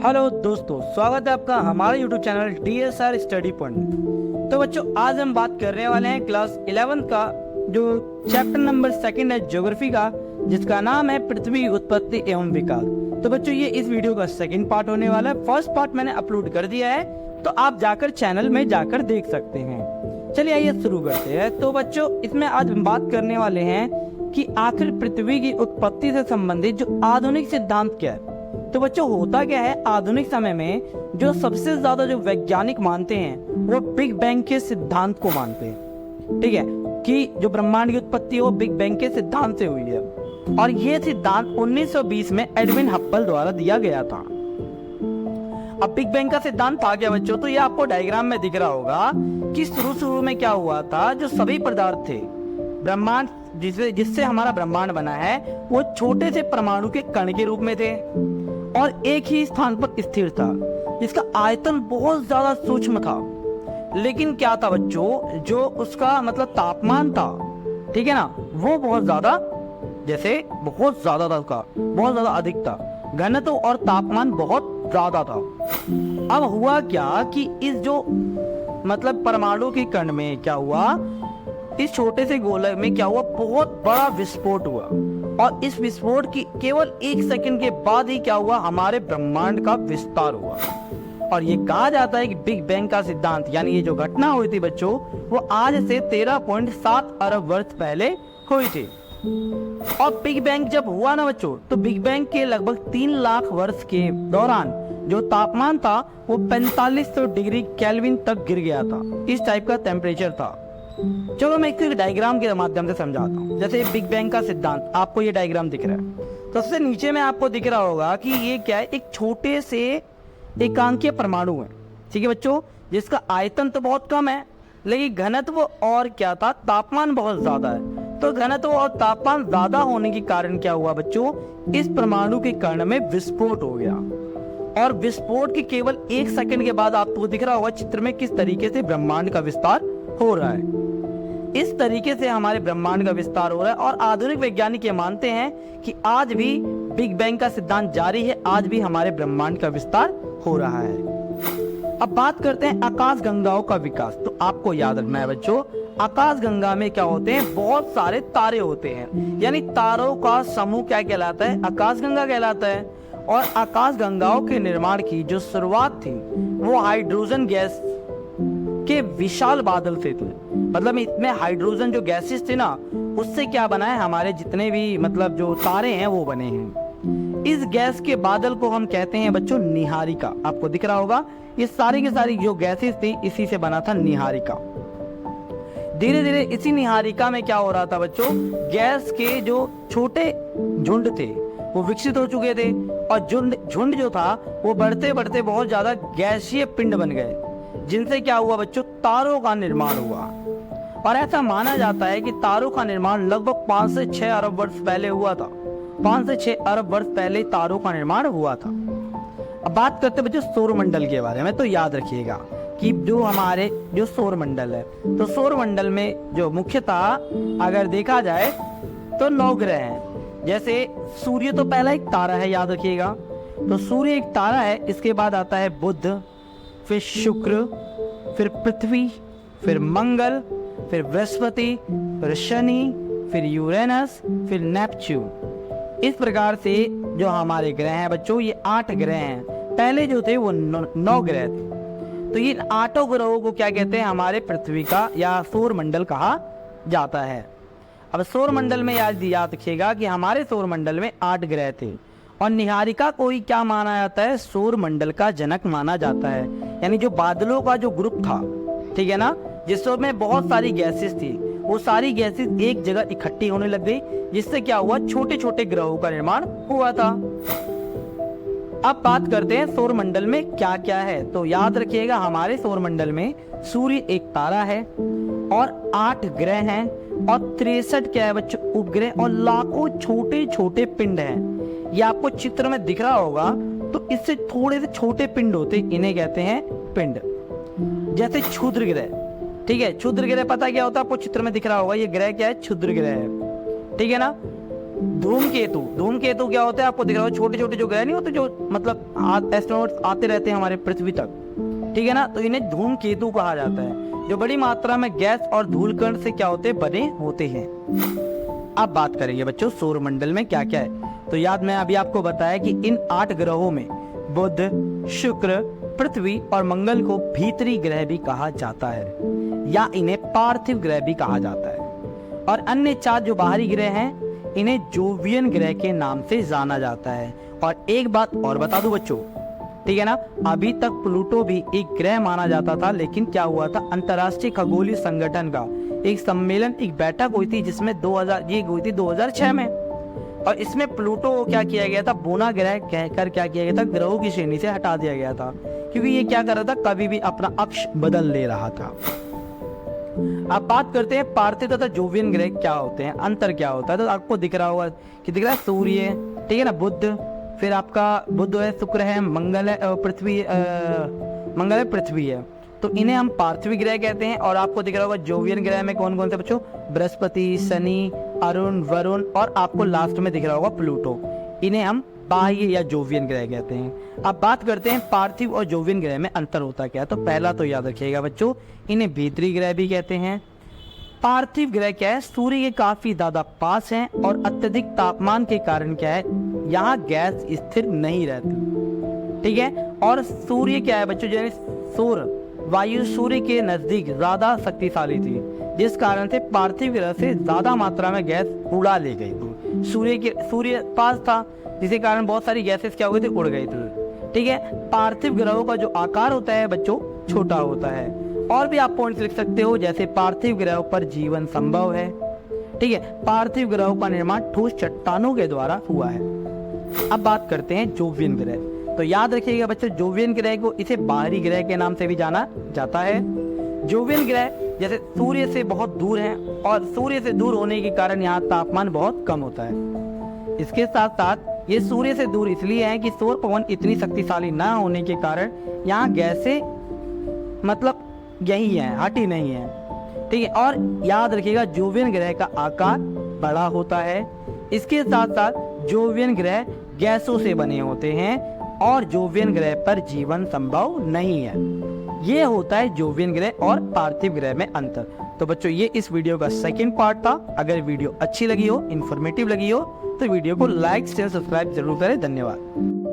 Hello दोस्तों, स्वागत है आपका हमारे YouTube channel DSR study point. तो बच्चों, आज हम बात करने वाले हैं क्लास 11 का जो चैप्टर नंबर 2 है ज्योग्राफी का, जिसका नाम है पृथ्वी उत्पत्ति एवं विकास। तो बच्चों, ये इस वीडियो का सेकंड पार्ट होने वाला है। फर्स्ट पार्ट मैंने अपलोड कर दिया है, तो आप जाकर चैनल में जाकर देख सकते हैं। चलिए आइए शुरू करते हैं। तो बच्चों, इसमें आज हम बात करने वाले हैं कि आखिर पृथ्वी की उत्पत्ति से संबंधित जो आधुनिक सिद्धांत क्या है। तो बच्चों, होता क्या है, आधुनिक समय में जो सबसे ज्यादा जो वैज्ञानिक मानते हैं वो बिग बैंग के सिद्धांत को मानते हैं। ठीक है, कि जो ब्रह्मांड की उत्पत्ति है वो बिग बैंग के सिद्धांत से हुई है, और ये सिद्धांत 1920 में एडविन हब्बल द्वारा दिया गया था। अब बिग बैंग का सिद्धांत था क्या बच्चों, तो ये आपको डायग्राम में दिख रहा होगा कि शुरू में क्या हुआ था। जो सभी पदार्थ थे, ब्रह्मांड जिससे हमारा ब्रह्मांड बना है, वो छोटे से परमाणु के कण के रूप में थे और एक ही स्थान पर स्थिर था, जिसका आयतन बहुत ज्यादा सूक्ष्म था। लेकिन क्या था बच्चों, जो उसका मतलब तापमान था, ठीक है ना, वो बहुत ज्यादा था, उसका बहुत ज्यादा अधिक था। घनत्व और तापमान बहुत ज्यादा था। अब हुआ क्या कि इस जो मतलब परमाणु के कण में क्या हुआ, इस छोटे से गोलक में क्या हुआ, बहुत बड़ा विस्फोट हुआ, और इस विस्फोट की केवल 1 सेकंड के बाद ही क्या हुआ, हमारे ब्रह्मांड का विस्तार हुआ। और ये कहा जाता है कि बिग बैंग का सिद्धांत, यानी ये जो घटना हुई थी बच्चों, वो आज से 13.7 अरब वर्ष पहले हुई थी। और बिग बैंग जब हुआ ना बच्चों, तो बिग बैंग के लगभग 3 लाख वर्ष के दौरान जो तापमान था वो 4500 डिग्री केल्विन तक गिर गया था। इस टाइप का टेम्परेचर था। चलो मैं इसको डायग्राम के माध्यम से समझाता हूँ। जैसे बिग बैंग का सिद्धांत, आपको ये डायग्राम दिख रहा है, तो सबसे नीचे में आपको दिख रहा होगा कि ये क्या है, एक छोटे से एकांकीय परमाणु है। ठीक है बच्चों, जिसका आयतन तो बहुत कम है, लेकिन घनत्व और क्या था, तापमान बहुत ज्यादा है। तो घनत्व और तापमान ज्यादा होने के कारण क्या हुआ बच्चों, इस परमाणु के कण में विस्फोट हो गया, और विस्फोट के केवल 1 सेकंड के बाद आपको दिख रहा होगा चित्र में किस तरीके से ब्रह्मांड का विस्तार हो रहा है। इस तरीके से हमारे ब्रह्मांड का विस्तार हो रहा है, और आधुनिक वैज्ञानिक ये मानते हैं कि आज भी बिग बैंग का सिद्धांत जारी है, आज भी हमारे ब्रह्मांड का विस्तार हो रहा है। अब बात करते हैं आकाश गंगाओं का विकास। तो आपको याद रखना है बच्चों, आकाश गंगा में क्या होते हैं, बहुत सारे तारे होते हैं, यानी तारों का समूह क्या कहलाता है, आकाश गंगा कहलाता है। और आकाश गंगाओं के निर्माण की जो शुरुआत थी वो हाइड्रोजन गैस के विशाल बादल से थे। मतलब इसमें हाइड्रोजन जो गैसेस थे ना, उससे क्या बना है, हमारे जितने भी मतलब जो तारे हैं वो बने हैं। इस गैस के बादल को हम कहते हैं बच्चों निहारिका। आपको दिख रहा होगा, ये सारी की सारी जो गैसेस थी, इसी से बना था निहारिका। धीरे धीरे इसी निहारिका में क्या हो रहा था बच्चों, गैस के जो छोटे झुंड थे वो विकसित हो चुके थे, और झुंड जो था वो बढ़ते बढ़ते बहुत ज्यादा गैसीय पिंड बन गए, जिनसे क्या हुआ बच्चों, तारों का निर्माण हुआ। और ऐसा माना जाता है कि तारों का निर्माण लगभग 5 से 6 अरब वर्ष पहले हुआ था। 5 से 6 अरब वर्ष पहले तारों का निर्माण हुआ था। अब बात करते हैं बच्चों सौरमंडल के बारे में। तो याद रखिएगा कि जो हमारे जो सौरमंडल है, तो सौरमंडल में जो मुख्यतः अगर देखा जाए तो 9 ग्रह हैं। जैसे सूर्य तो पहला एक तारा है, याद रखिएगा। तो सूर्य एक तारा है, इसके बाद आता है बुध, फिर शुक्र, फिर पृथ्वी, फिर मंगल, फिर बृहस्पति, फिर शनि, फिर यूरेनस, फिर नेपच्यून। इस प्रकार से जो हमारे ग्रह हैं बच्चों, ये 8 ग्रह हैं। पहले जो थे वो 9 ग्रह थे। तो ये 8 ग्रहों को क्या कहते हैं, हमारे पृथ्वी का या सौरमंडल कहा जाता है। अब सौरमंडल में याद रखिएगा कि हमारे सौरमंडल में 8 ग्रह थे, और निहारिका को ही क्या माना जाता है, सौरमंडल का जनक माना जाता है। यानी जो बादलों का जो ग्रुप था, ठीक है ना, जिसमें बहुत सारी गैसेस थी, वो सारी गैसेस एक जगह इकट्ठी होने लग गई, जिससे क्या हुआ, छोटे छोटे ग्रहों का निर्माण हुआ था। अब बात करते हैं सौरमंडल में क्या क्या है। तो याद रखिएगा, हमारे सौरमंडल में सूर्य एक तारा है, और 8 ग्रह हैं, और 63 क्या है बच्चों, उपग्रह, और लाखों छोटे छोटे पिंड हैं। ये आपको चित्र में दिख रहा होगा। तो इससे थोड़े से छोटे पिंड होते, इन्हें कहते हैं पिंड। जैसे क्षुद्र ग्रह, ठीक है, क्षुद्र ग्रह पता क्या होता है आपको, चित्र में दिख रहा होगा, ये ग्रह क्या है, क्षुद्र ग्रह है, ठीक है ना। धूमकेतु, धूमकेतु क्या होता है आपको दिख रहा है, छोटे छोटे जो ग्रह नहीं होते जो मतलब एस्ट्रोनॉट्स आते रहते हैं हमारे पृथ्वी तक, ठीक है ना, तो इन्हें धूमकेतु कहा जाता है, जो बड़ी मात्रा में गैस और धूल कण से क्या होते हैं, बने होते हैं। अब बात करेंगे बच्चों सौर मंडल में क्या क्या है। तो याद मैं अभी आपको बताया कि इन 8 ग्रहों में बुध, शुक्र, पृथ्वी और मंगल को भीतरी ग्रह भी कहा जाता है या इन्हें पार्थिव ग्रह भी कहा जाता है, और अन्य 4 जो बाहरी ग्रह हैं इन्हें जोवियन ग्रह के नाम से जाना जाता है। और एक बात और बता दूं बच्चों, ठीक है ना, अभी तक प्लूटो भी एक ग्रह माना जाता था, लेकिन क्या हुआ था, अंतरराष्ट्रीय खगोलीय संगठन का एक सम्मेलन, एक बैठक हुई थी जिसमें ये हुई थी 2006 में, और इसमें प्लूटो को क्या किया गया था, बोना ग्रह कहकर क्या किया गया था, ग्रहों की श्रेणी से हटा दिया गया था, क्योंकि ये क्या कर रहा था, कभी भी अपना अक्ष बदल ले रहा था। अब बात करते हैं पार्थिव तथा जोवियन ग्रह क्या होते हैं, अंतर क्या होता है। तो आपको दिख रहा होगा कि दिख रहा है सूर्य, ठीक है ना, बुध, फिर आपका बुध है, शुक्र है, मंगल है, मंगल है, पृथ्वी है, तो इन्हें हम पार्थिव ग्रह कहते हैं। और आपको दिख रहा होगा जोवियन ग्रह में कौन कौन से बच्चों, बृहस्पति, शनि, अरुण, वरुण, और आपको लास्ट में दिख रहा होगा प्लूटो, इन्हें हम बाह्य या जोवियन ग्रह कहते हैं। अब बात करते हैं पार्थिव और जोवियन ग्रह में अंतर होता क्या है। तो पहला तो याद रखिएगा बच्चों, इन्हें भीतरी ग्रह भी कहते हैं। पार्थिव ग्रह क्या है, सूर्य के काफी ज्यादा पास हैं और अत्यधिक तापमान के कारण क्या है, यहाँ गैस स्थिर नहीं रहती, ठीक है। और सूर्य क्या है बच्चों, जो सौर वायु सूर्य के नजदीक ज्यादा शक्तिशाली थी, जिस कारण से पार्थिव ग्रह से ज्यादा मात्रा में गैस उड़ा ले गई थी। सूर्य पास था, जिसके कारण बहुत सारी गैसेस क्या हो गई थी, उड़ गई थी, ठीक है। पार्थिव ग्रहों का जो आकार होता है बच्चों छोटा होता है। और भी आप पॉइंट्स लिख सकते हो, जैसे पार्थिव ग्रहों पर जीवन संभव है, ठीक है। पार्थिव ग्रहों का निर्माण ठोस चट्टानों के द्वारा हुआ है। अब बात करते हैं जोवियन ग्रह। तो याद रखिएगा बच्चों, जोवियन ग्रह को इसे बाहरी ग्रह के नाम से भी जाना जाता है। जोवियन ग्रह जैसे सूर्य से बहुत दूर है, और सूर्य से दूर होने के कारण यहाँ तापमान बहुत कम होता है। इसके साथ साथ ये सूर्य से दूर इसलिए है कि सौर पवन इतनी शक्तिशाली न होने के कारण यहाँ गैसें मतलब यही है, हटी नहीं है, ठीक है। और याद रखिएगा जोवियन ग्रह का आकार बड़ा होता है। इसके साथ साथ जोवियन ग्रह गैसों से बने होते हैं और जोवियन ग्रह पर जीवन संभव नहीं है। ये होता है जोवियन ग्रह और पार्थिव ग्रह में अंतर। तो बच्चों ये इस वीडियो का सेकंड पार्ट था। अगर वीडियो अच्छी लगी हो, इंफॉर्मेटिव लगी हो, तो वीडियो को लाइक शेयर सब्सक्राइब जरूर करें। धन्यवाद।